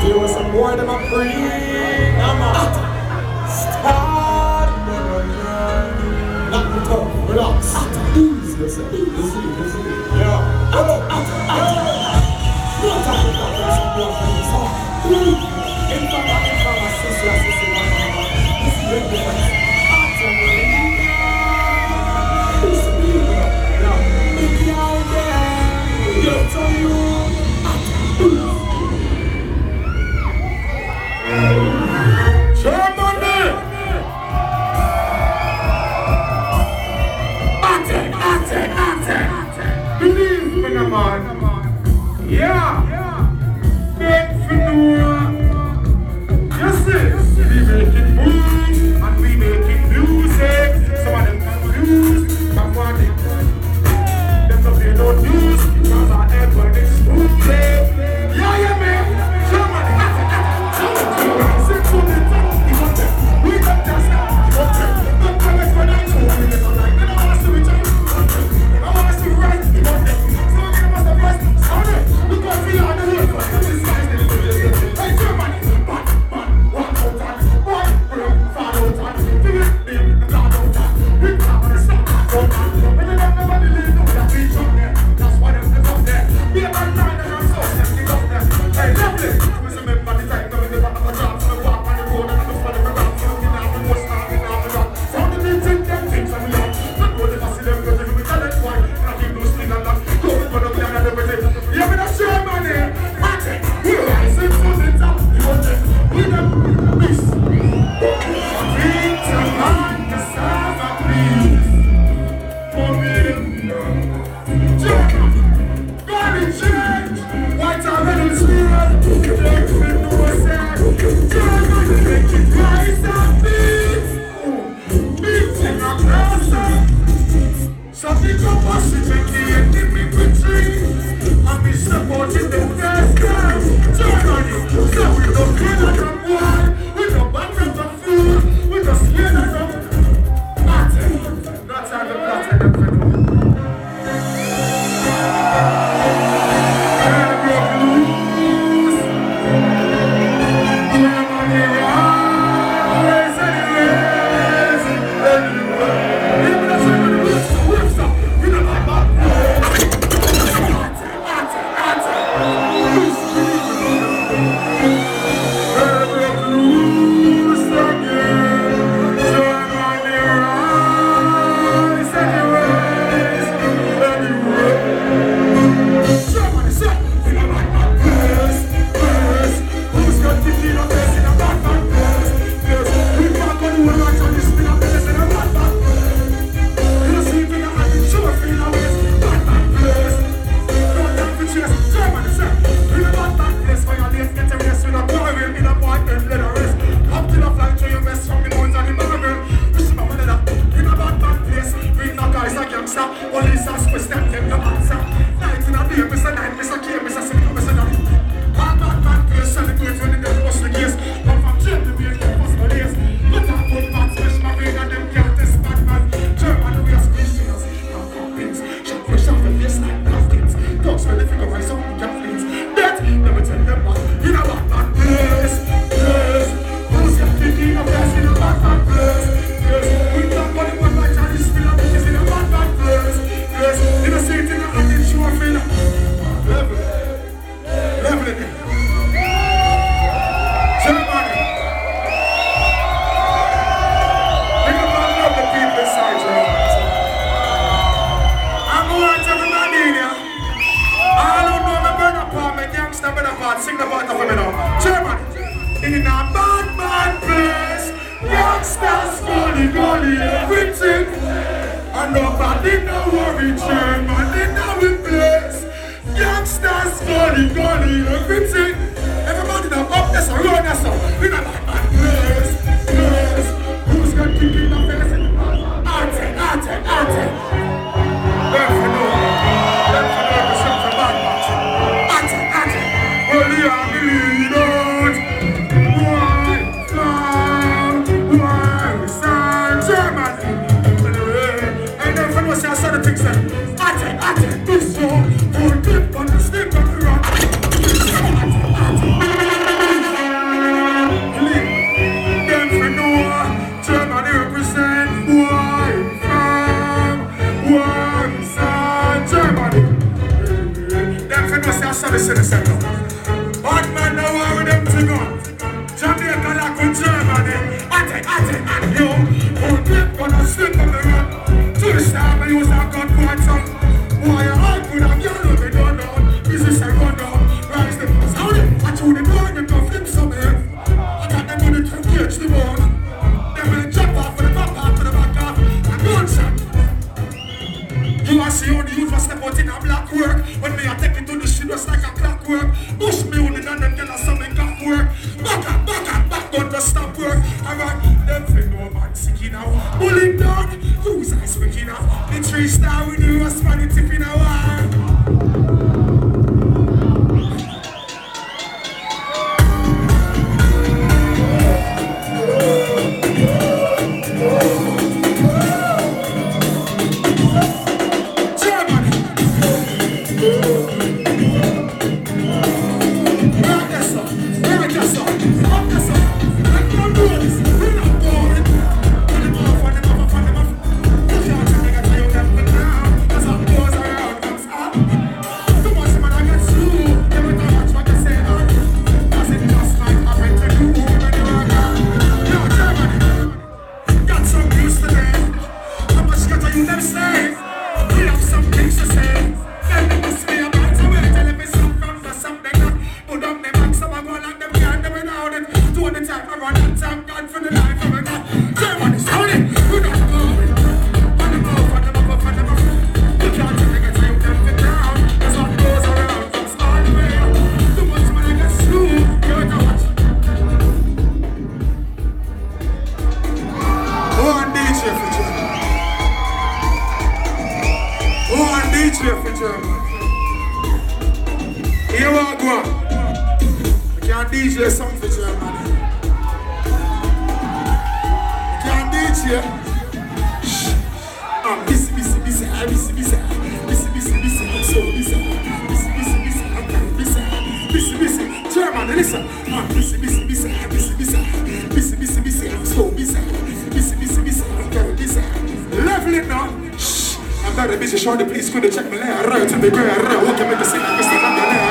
There was some more than my free. Start. Not the top. Relax. Ease yourself. Easy. Yeah. No time to talk about some more things. In front of sister. This is the difference. Germany! Believe me, man. Yeah. Make for no. Yes, we making moves and we making music. Some of them confused. But what they them don't pay no news because our head when it's smooth. Yeah, man. Germany. We got just don't come as when I told you that I'm like, I want to see which I want to see right. So I'm going to first. Look what we are on the road for. This guy's the hey, Germany. One out time. One break, far out time. Feel it, the God out time. We can't want to stop that out time. When they don't never believe no, that we jump there. That's why them is up there. Be a man man and I'm so sexy up there. Hey, lovely. We say remember the time when we never have a job. So we walk on the road and I'm just running around. So we now we must not be now we run. So the new thing, them things and we love. Not go to see them because we tell them why. And I keep those things and that. Go with one of them and everything. Yeah, but that's Germany. Watch it. We rising to the top. You want it. We them peace. Peace among the stars of peace. For me. Germany. God in change. White are ready to see us. Germany make it rise and peace. Beating across us. Some people push it make the enemy retreat. And we supporting the first time. Germany, so we don't kill them from war. We don't back them from food. We don't scare them from nothing. That's how the plotting them for do. Sing the part of me now. Germany, in a Badman place, youngsters gully everything, and nobody no worry. Germany now we place, youngsters gully everything. Everybody now up this and run this up. In a Badman place, who's got kicking the face? Arte. Them for no reason for Badman. Arte. Well, the army leaders, why fly Here we go. I can't DJ something for Germany. I can't DJ. I'm busy. I'm so busy. I'm busy. Germany, listen. I'm busy. I'm so busy. I'm very busy. Level it now. I'm very busy. Shorty, please could you check me there? Right to the ground. What can make a sing? I'm